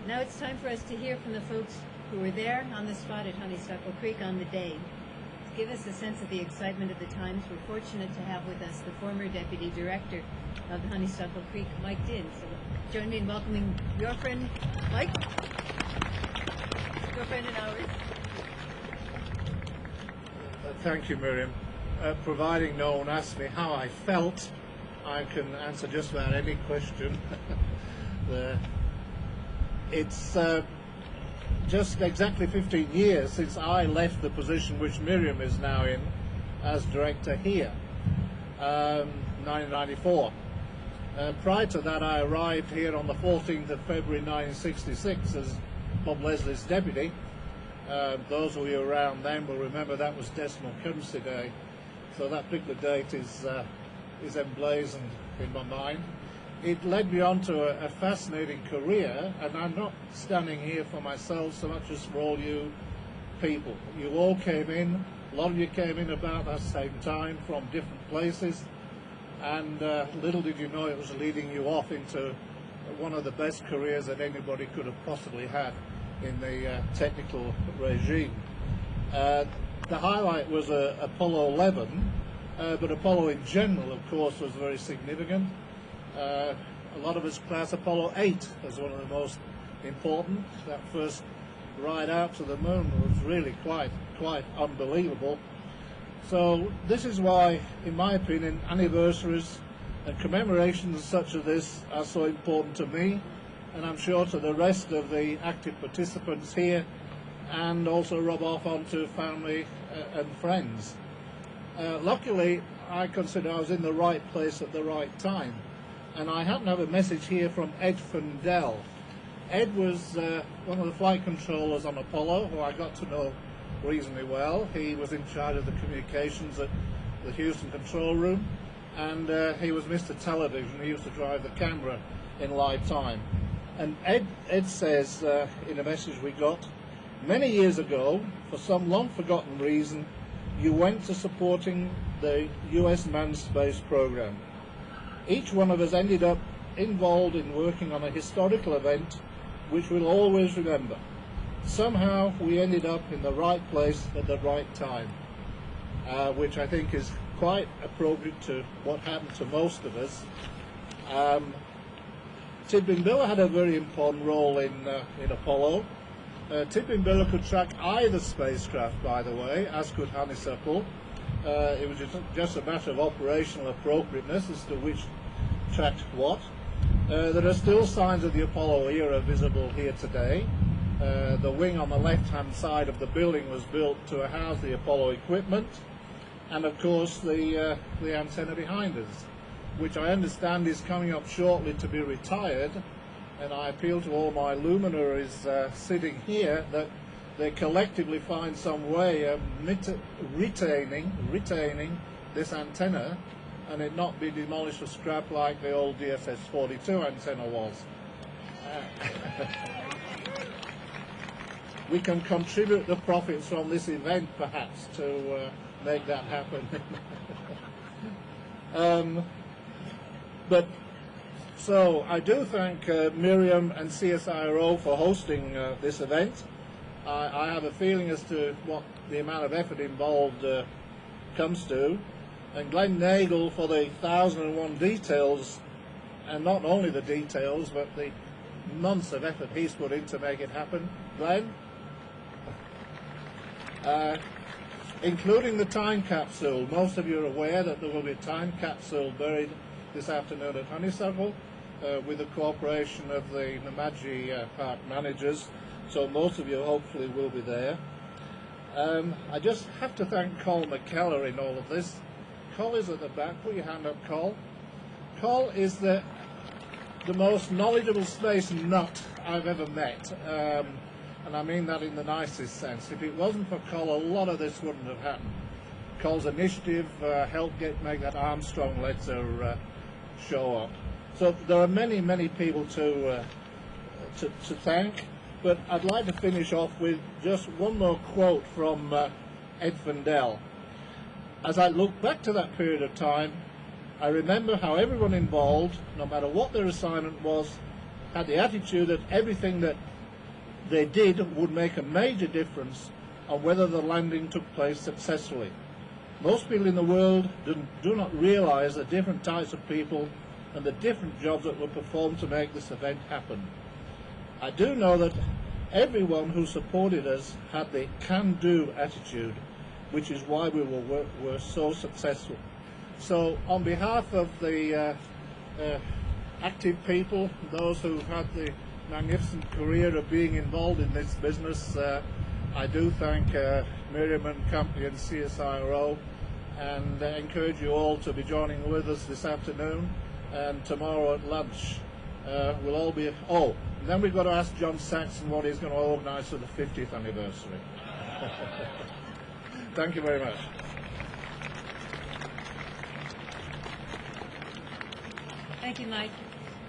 Now it's time for us to hear from the folks who were there on the spot at Honeysuckle Creek on the day. To give us a sense of the excitement of the times, we're fortunate to have with us the former Deputy Director of Honeysuckle Creek, Mike Dinn. So join me in welcoming your friend, Mike. Your friend and ours. Thank you, Miriam. Providing no one asks me how I felt, I can answer just about any question. It's just exactly 15 years since I left the position which Miriam is now in as director here, 1994. Prior to that, I arrived here on the 14th of February 1966 as Bob Leslie's deputy. Those of you around then will remember that was Decimal Currency Day, so that particular date is emblazoned in my mind. It led me on to a fascinating career, and I'm not standing here for myself so much as for all you people. You all came in, a lot of you came in about that same time from different places, and little did you know it was leading you off into one of the best careers that anybody could have possibly had in the technical regime. The highlight was Apollo 11, but Apollo in general, of course, was very significant. A lot of us class Apollo 8 as one of the most important. That first ride out to the moon was really quite unbelievable. So this is why, in my opinion, anniversaries and commemorations such as this are so important to me, and I'm sure to the rest of the active participants here, and also rub off onto family and friends. Luckily, I consider I was in the right place at the right time, and I happen to have a message here from Ed Fundell. Ed was one of the flight controllers on Apollo, who I got to know reasonably well. He was in charge of the communications at the Houston control room, and he was Mr. Television. He used to drive the camera in live time. And Ed says in a message we got, many years ago, for some long forgotten reason, you went to supporting the US manned space program. Each one of us ended up involved in working on a historical event which we'll always remember. Somehow we ended up in the right place at the right time, which I think is quite appropriate to what happened to most of us. Tidbinbilla had a very important role in Apollo. Tidbinbilla could track either spacecraft, by the way, as could Honeysuckle. It was just a matter of operational appropriateness as to which tracked what. There are still signs of the Apollo era visible here today. The wing on the left-hand side of the building was built to house the Apollo equipment, and of course the antenna behind us, which I understand is coming up shortly to be retired. And I appeal to all my luminaries sitting here that they collectively find some way of retaining this antenna and it not be demolished or scrapped like the old DSS-42 antenna was. We can contribute the profits from this event perhaps to make that happen. So I do thank Miriam and CSIRO for hosting this event. I have a feeling as to what the amount of effort involved comes to, and Glenn Nagel for the 1001 details, and not only the details but the months of effort he's put in to make it happen. Glenn? Including the time capsule. Most of you are aware that there will be a time capsule buried this afternoon at Honeysuckle with the cooperation of the Namaji park managers, so most of you hopefully will be there. I just have to thank Col McKellar in all of this. Col is at the back. Put your hand up, Col. Col is the most knowledgeable space nut I've ever met, and I mean that in the nicest sense. If it wasn't for Col, a lot of this wouldn't have happened. Col's initiative helped make that Armstrong letter show up. So there are many people to thank, but I'd like to finish off with just one more quote from Ed Fundell. As I look back to that period of time, I remember how everyone involved, no matter what their assignment was, had the attitude that everything that they did would make a major difference on whether the landing took place successfully. Most people in the world do not realize the different types of people and the different jobs that were performed to make this event happen. I do know that everyone who supported us had the can-do attitude, which is why we were so successful. So on behalf of the active people, those who've had the magnificent career of being involved in this business, I do thank Miriam and company and CSIRO, and encourage you all to be joining with us this afternoon and tomorrow at lunch. We'll all be... Oh, and then we've got to ask John Saxon what he's going to organise for the 50th anniversary. Thank you very much. Thank you, Mike.